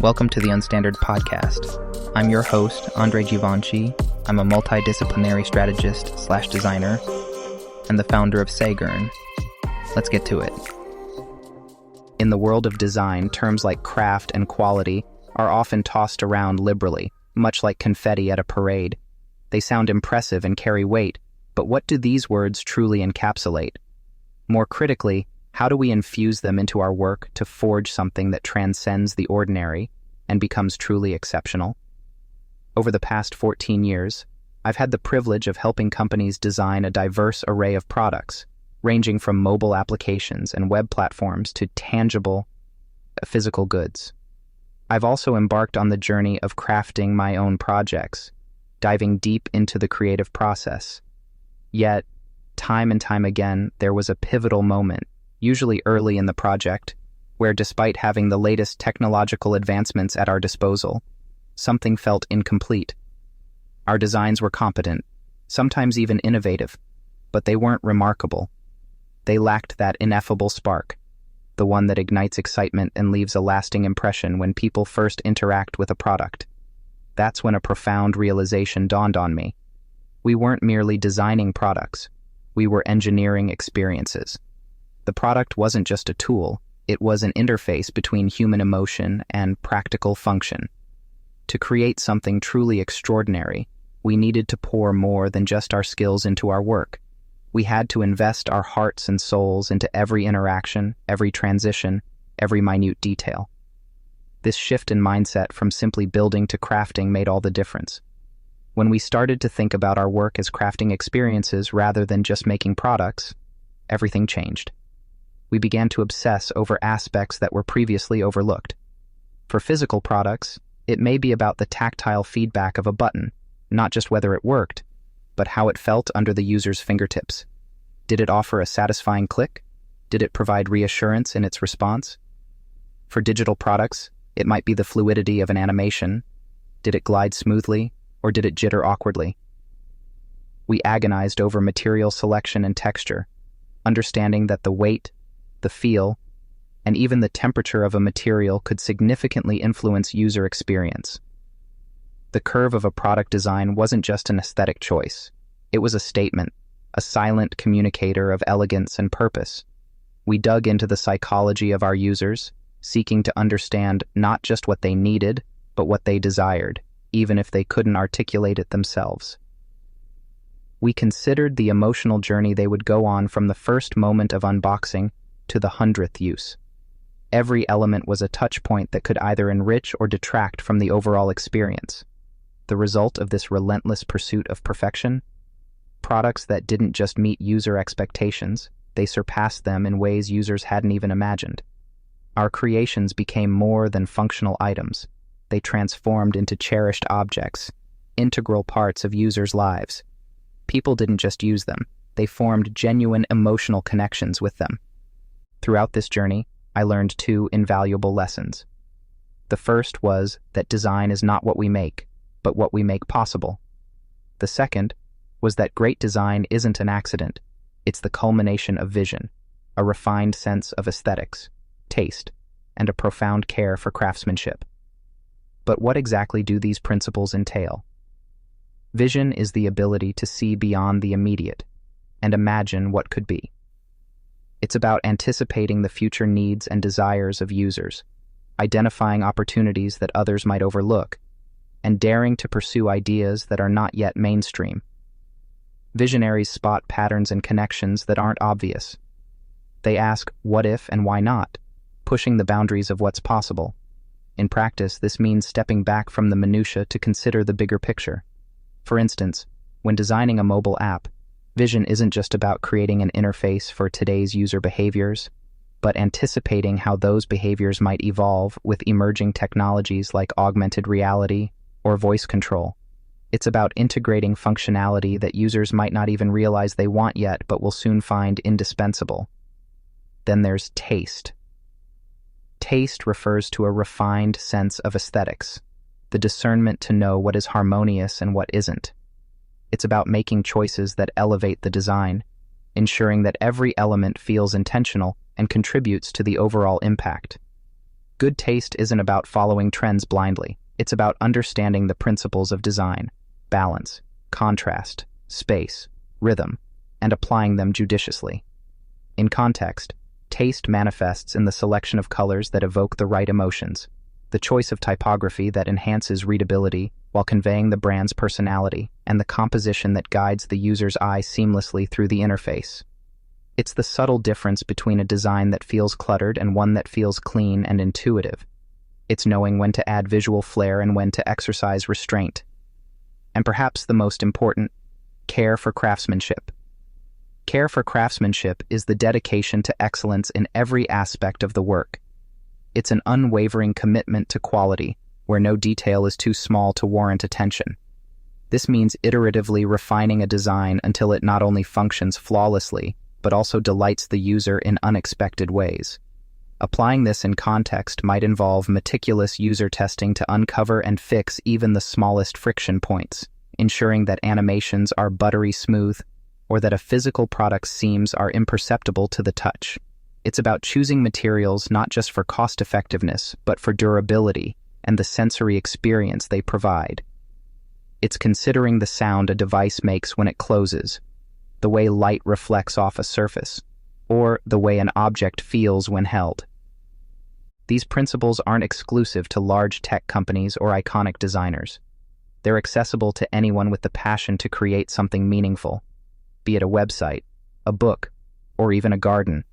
Welcome to the Unstandard Podcast. I'm your host, Andre Givenchy. I'm a multidisciplinary strategist/designer and the founder of Sagern. Let's get to it. In the world of design, terms like craft and quality are often tossed around liberally, much like confetti at a parade. They sound impressive and carry weight, but what do these words truly encapsulate? More critically, how do we infuse them into our work to forge something that transcends the ordinary and becomes truly exceptional? Over the past 14 years, I've had the privilege of helping companies design a diverse array of products, ranging from mobile applications and web platforms to tangible, physical goods. I've also embarked on the journey of crafting my own projects, diving deep into the creative process. Yet, time and time again, there was a pivotal moment, usually early in the project, where despite having the latest technological advancements at our disposal, something felt incomplete. Our designs were competent, sometimes even innovative, but they weren't remarkable. They lacked that ineffable spark, the one that ignites excitement and leaves a lasting impression when people first interact with a product. That's when a profound realization dawned on me. We weren't merely designing products, we were engineering experiences. The product wasn't just a tool, it was an interface between human emotion and practical function. To create something truly extraordinary, we needed to pour more than just our skills into our work. We had to invest our hearts and souls into every interaction, every transition, every minute detail. This shift in mindset from simply building to crafting made all the difference. When we started to think about our work as crafting experiences rather than just making products, everything changed. We began to obsess over aspects that were previously overlooked. For physical products, it may be about the tactile feedback of a button, not just whether it worked, but how it felt under the user's fingertips. Did it offer a satisfying click? Did it provide reassurance in its response? For digital products, it might be the fluidity of an animation. Did it glide smoothly, or did it jitter awkwardly? We agonized over material selection and texture, understanding that the weight, the feel, and even the temperature of a material could significantly influence user experience. The curve of a product design wasn't just an aesthetic choice. It was a statement, a silent communicator of elegance and purpose. We dug into the psychology of our users, seeking to understand not just what they needed, but what they desired, even if they couldn't articulate it themselves. We considered the emotional journey they would go on from the first moment of unboxing to the 100th use. Every element was a touch point that could either enrich or detract from the overall experience. The result of this relentless pursuit of perfection? Products that didn't just meet user expectations, they surpassed them in ways users hadn't even imagined. Our creations became more than functional items. They transformed into cherished objects, integral parts of users' lives. People didn't just use them, they formed genuine emotional connections with them. Throughout this journey, I learned two invaluable lessons. The first was that design is not what we make, but what we make possible. The second was that great design isn't an accident, it's the culmination of vision, a refined sense of aesthetics, taste, and a profound care for craftsmanship. But what exactly do these principles entail? Vision is the ability to see beyond the immediate and imagine what could be. It's about anticipating the future needs and desires of users, identifying opportunities that others might overlook, and daring to pursue ideas that are not yet mainstream. Visionaries spot patterns and connections that aren't obvious. They ask, what if and why not, pushing the boundaries of what's possible. In practice, this means stepping back from the minutiae to consider the bigger picture. For instance, when designing a mobile app, vision isn't just about creating an interface for today's user behaviors, but anticipating how those behaviors might evolve with emerging technologies like augmented reality or voice control. It's about integrating functionality that users might not even realize they want yet but will soon find indispensable. Then there's taste. Taste refers to a refined sense of aesthetics, the discernment to know what is harmonious and what isn't. It's about making choices that elevate the design, ensuring that every element feels intentional and contributes to the overall impact. Good taste isn't about following trends blindly. It's about understanding the principles of design, balance, contrast, space, rhythm, and applying them judiciously. In context, taste manifests in the selection of colors that evoke the right emotions, the choice of typography that enhances readability while conveying the brand's personality, and the composition that guides the user's eye seamlessly through the interface. It's the subtle difference between a design that feels cluttered and one that feels clean and intuitive. It's knowing when to add visual flair and when to exercise restraint. And perhaps the most important, care for craftsmanship. Care for craftsmanship is the dedication to excellence in every aspect of the work. It's an unwavering commitment to quality, where no detail is too small to warrant attention. This means iteratively refining a design until it not only functions flawlessly, but also delights the user in unexpected ways. Applying this in context might involve meticulous user testing to uncover and fix even the smallest friction points, ensuring that animations are buttery smooth, or that a physical product's seams are imperceptible to the touch. It's about choosing materials not just for cost-effectiveness, but for durability and the sensory experience they provide. It's considering the sound a device makes when it closes, the way light reflects off a surface, or the way an object feels when held. These principles aren't exclusive to large tech companies or iconic designers. They're accessible to anyone with the passion to create something meaningful, be it a website, a book, or even a garden.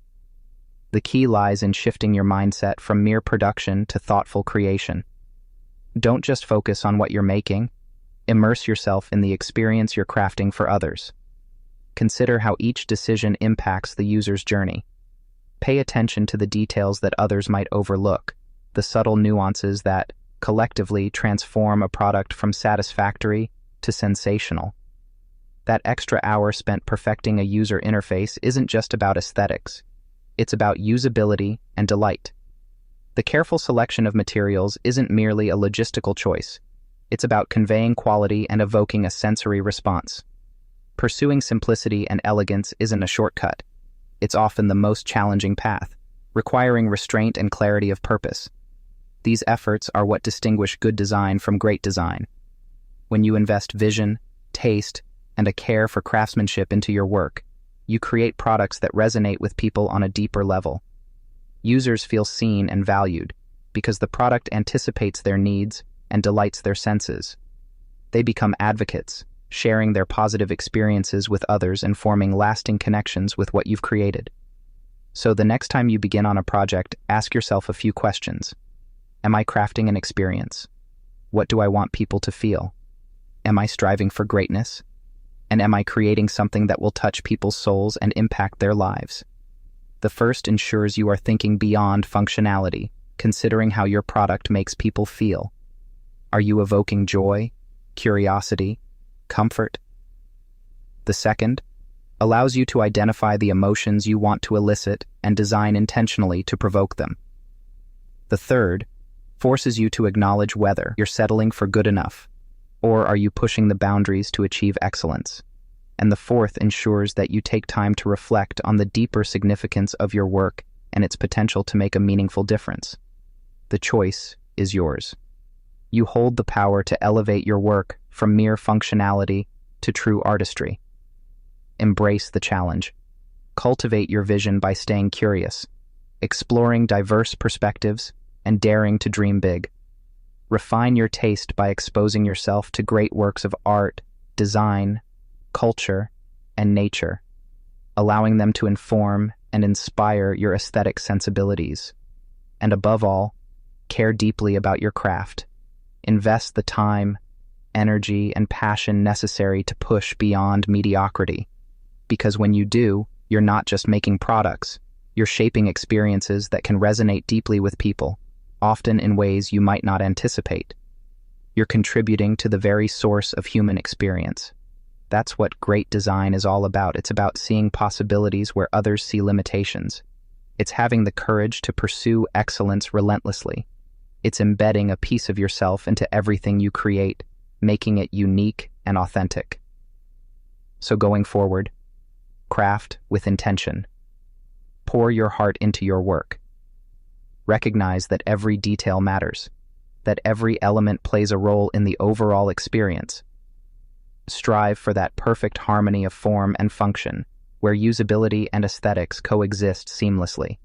The key lies in shifting your mindset from mere production to thoughtful creation. Don't just focus on what you're making. Immerse yourself in the experience you're crafting for others. Consider how each decision impacts the user's journey. Pay attention to the details that others might overlook, the subtle nuances that, collectively, transform a product from satisfactory to sensational. That extra hour spent perfecting a user interface isn't just about aesthetics. It's about usability and delight. The careful selection of materials isn't merely a logistical choice. It's about conveying quality and evoking a sensory response. Pursuing simplicity and elegance isn't a shortcut. It's often the most challenging path, requiring restraint and clarity of purpose. These efforts are what distinguish good design from great design. When you invest vision, taste, and a care for craftsmanship into your work, you create products that resonate with people on a deeper level. Users feel seen and valued because the product anticipates their needs and delights their senses. They become advocates, sharing their positive experiences with others and forming lasting connections with what you've created. So the next time you begin on a project, ask yourself a few questions. Am I crafting an experience? What do I want people to feel? Am I striving for greatness? And am I creating something that will touch people's souls and impact their lives? The first ensures you are thinking beyond functionality, considering how your product makes people feel. Are you evoking joy, curiosity, comfort? The second allows you to identify the emotions you want to elicit and design intentionally to provoke them. The third forces you to acknowledge whether you're settling for good enough, or are you pushing the boundaries to achieve excellence? And the fourth ensures that you take time to reflect on the deeper significance of your work and its potential to make a meaningful difference. The choice is yours. You hold the power to elevate your work from mere functionality to true artistry. Embrace the challenge. Cultivate your vision by staying curious, exploring diverse perspectives, and daring to dream big. Refine your taste by exposing yourself to great works of art, design, culture, and nature, allowing them to inform and inspire your aesthetic sensibilities. And above all, care deeply about your craft. Invest the time, energy, and passion necessary to push beyond mediocrity. Because when you do, you're not just making products, you're shaping experiences that can resonate deeply with people, often in ways you might not anticipate. You're contributing to the very source of human experience. That's what great design is all about. It's about seeing possibilities where others see limitations. It's having the courage to pursue excellence relentlessly. It's embedding a piece of yourself into everything you create, making it unique and authentic. So going forward, craft with intention. Pour your heart into your work. Recognize that every detail matters, that every element plays a role in the overall experience. Strive for that perfect harmony of form and function, where usability and aesthetics coexist seamlessly.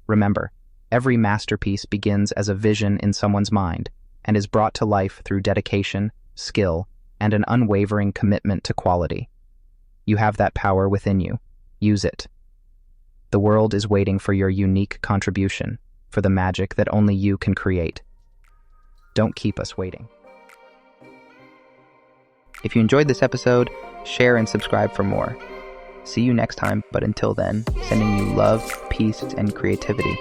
Remember, every masterpiece begins as a vision in someone's mind and is brought to life through dedication, skill, and an unwavering commitment to quality. You have that power within you. Use it. The world is waiting for your unique contribution, for the magic that only you can create. Don't keep us waiting. If you enjoyed this episode, share and subscribe for more. See you next time, but until then, sending you love, peace, and creativity.